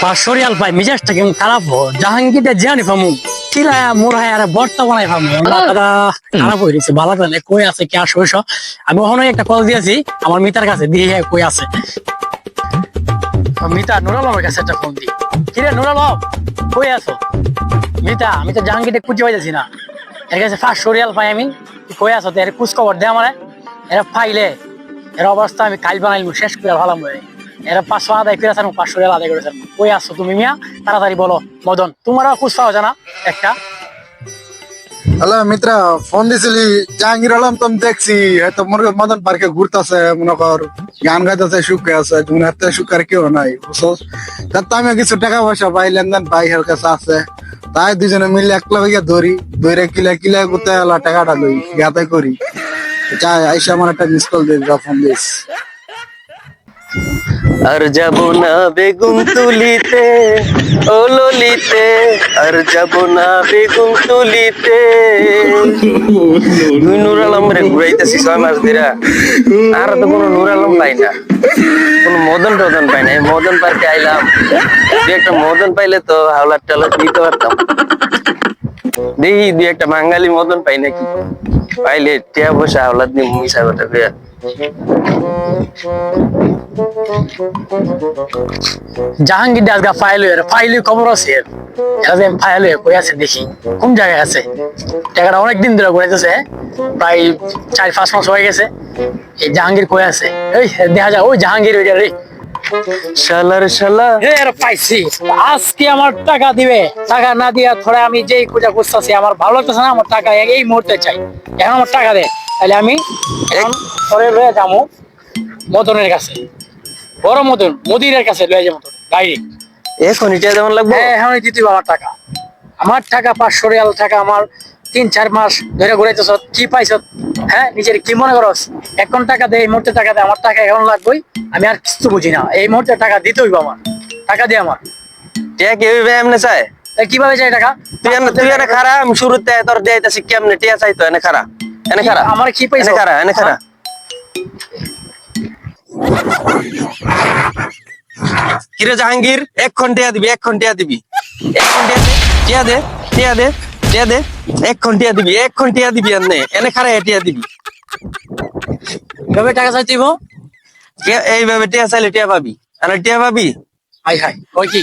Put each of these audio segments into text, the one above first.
পাঁচশো পাই মিজাজটা কেমন খারাপ জাহাঙ্গীরটা জানি ফামু কিরায়া মোরায় আর বর্তা বানাই ফামু মাথাটা খারাপ হয়ে গেছে ভালো জানে কই আছে কি আসো এসো আমি ওখানে একটা কল দিয়েছি আমার মিতার কাছে দিয়ে কই আছে মিতা নুরালমের কাছে একটা ফোন দি কিরে নুরালম কই আছো মিতা আমি তো জাহাঙ্গীরটা খুঁজে পাইতেছি না এর কাছে 500 পাই আমি কই আছো এর কুচ খবর দে আমারে এরা পাইলে এর অবস্থা আমি কাল বানাইলু শেষ করে ভালো হয়ে এরা 500 আদায় করেছেন 500 আদায় করেছেন কই আসছো তুমি মিয়া তাড়াতাড়ি বলো মদন তোমারও কুচ পাওয়া জানা একটা হ্যালো মিত্রা ফোন দিছিলি জাহাঙ্গীর আলম তো আমি দেখছি হয়তো মদন পার্কে ঘুরতেছে মনে কর গান গাইতেছে সুখে আছে তুমি হাতে সুখের কেউ নাই বুঝছস তার তো আমি কিছু টাকা পয়সা পাই লেনদেন পাই হের কাছে আছে তাই দুজনে মিলে একলা হইয়া ধরে কিলা কিলা করতে এলা টাকাটা লই গাতে করি চাই আইসা আমার একটা মিস কল দিস ফোন দিস আর যাব না বেগুন তুলিতে ও ললিতে আর যাব না বেগুন তুলিতে তুই নূর আলম রে ঘুরাইতেছি 6 মাস ধরে আর তো কোনো নূর আলম পাই না কোন মদন টদন পাই না মদন পার্কে আইলাম দুই একটা মদন পাইলে তো হাওলার টালার দিতে পারতাম দেখি দুই একটা বাঙালি মদন পাই নাকি পাইলে টিয়া বসা হাওলার দিয়ে মিশা কথা কইয়া জাহাঙ্গীর আজকে ফাইল খবর আছে ফাইল কই আছে দেখি কোন জায়গায় আছে টাকাটা অনেকদিন ধরে ঘুরাইতেছে প্রায় 4-5 মাস হয়ে গেছে এই জাহাঙ্গীর কই আছে এই দেখা যায় ওই জাহাঙ্গীর ওই রে শালার শালা পাইছি আজকে আমার টাকা দিবে টাকা না দিয়া থোড়া আমি যেই পূজা করতেছি আমার ভালো লাগতেছে না আমার টাকা এই মুহূর্তে চাই এখন আমার টাকা দে তাহলে আমি এখন ধরে লয়ে যাবো মদনের কাছে বড় মদন মদিরের কাছে লয়ে যাবো গাড়ি এখন এটা যেমন লাগবে হ্যাঁ এখন দিতে আমার টাকা 500 টাকা আমার 3-4 মাস ধরে ঘুরাইতেছ কি পাইছ হ্যাঁ নিজের কি মনে করস এখন টাকা দে এই মুহূর্তে টাকা দে আমার টাকা এখন লাগবেই আমি আর কিছু বুঝি না এই মুহূর্তে টাকা দিতে হইব আমার টাকা দে আমার টিয়া কেউ এমনি চায় তাই কিভাবে চাই টাকা তুই এনে খারা আমি শুরুতে তোর দেইতাছি কেমনে টিয়া চাইতো এনে খারা আমার কি পাইছ এনে খারা কিরে জাহাঙ্গীর 1 ঘন্টা দিবি 1 ঘন্টা দিবি 1 ঘন্টা টিয়া দে 1 ঘন্টা দিবি 1 ঘন্টা দিবি এনে খারা টিয়া দিবি কিভাবে টাকা চাইতেইব এইভাবে টিয়া চাইলে টিয়া পাবি আর টিয়া পাবি হাই হাই কই কি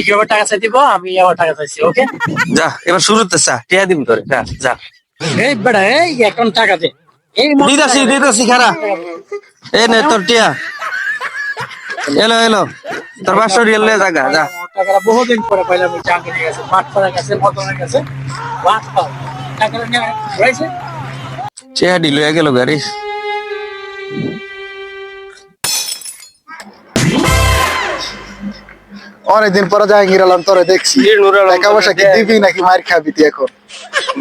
কিভাবে টাকা চাইতেইব আমি আমার টাকা চাইছি ওকে যা এবার শুরুতে চা টিয়া দিবি তোরে যা এই বেটা এই এখন টাকা দে এই দিদাসি খারা এ নে তোর টিয়া এলো তোর 500 রিয়াল লে জায়গা যা টাকাটা বহুদিন পরে পাইলাম এই জাহাঙ্গীরের কাছে মাঠ করার কাছে মদনের কাছে বাদ পাও টাকাটা নিয়ে রয়েছে টিয়া দিল গেল গাড়ি অনেকদিন পরে জাহাঙ্গীর আলম তোরে দেখছি টাকা পয়সা কি দিবি নাকি মার খাবি তুই এখন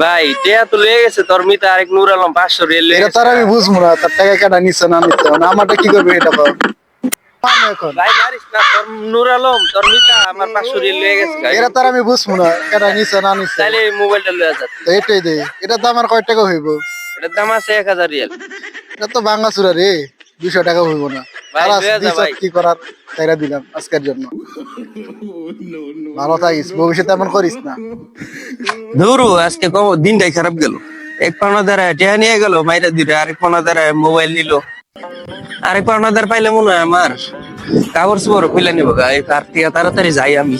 ভাই টিয়া তো লয়ে গেছে তোর মিতা আরেক নূর আলম 500 রিয়াল এটা তার আমি বুঝবো না তার টাকা কেটা নিচ্ছে না নিচ্ছে না আমারটা কি করবি এটা তো এখন ভাই মারিস না তোর নূর আলম তোর মিতা আমার 500 রিয়াল লয়ে গেছে এটা তার আমি বুঝবো না কেটা নিচ্ছে না নিচ্ছে তাইলে মোবাইলটা লয়ে যা তো এটাই দে এটা দাম আর কয় টাকা হইব এটার দাম আছে 1000 রিয়াল এটা তো ভাঙা চুরা রে 200 টাকা হইব না ভাই, খালাস, লয়ে যা দিছ ভাই। কি করার তাইরা দিলাম আজকের জন্য ভালো থাকিস ভবিষ্যতে এমন করিস না ধরু আজকে দিনটাই খারাপ গেল এক পাওনা দ্বারা টিয়া নিয়ে গেল মাইরা দিলে আরেক পাওনা দ্বারা মোবাইল নিল আরেক পাওনা দ্বারা পাইলে মনে হয় আমার কাগজ বড় খুলে নিব গা এই তাড়াতাড়ি যাই আমি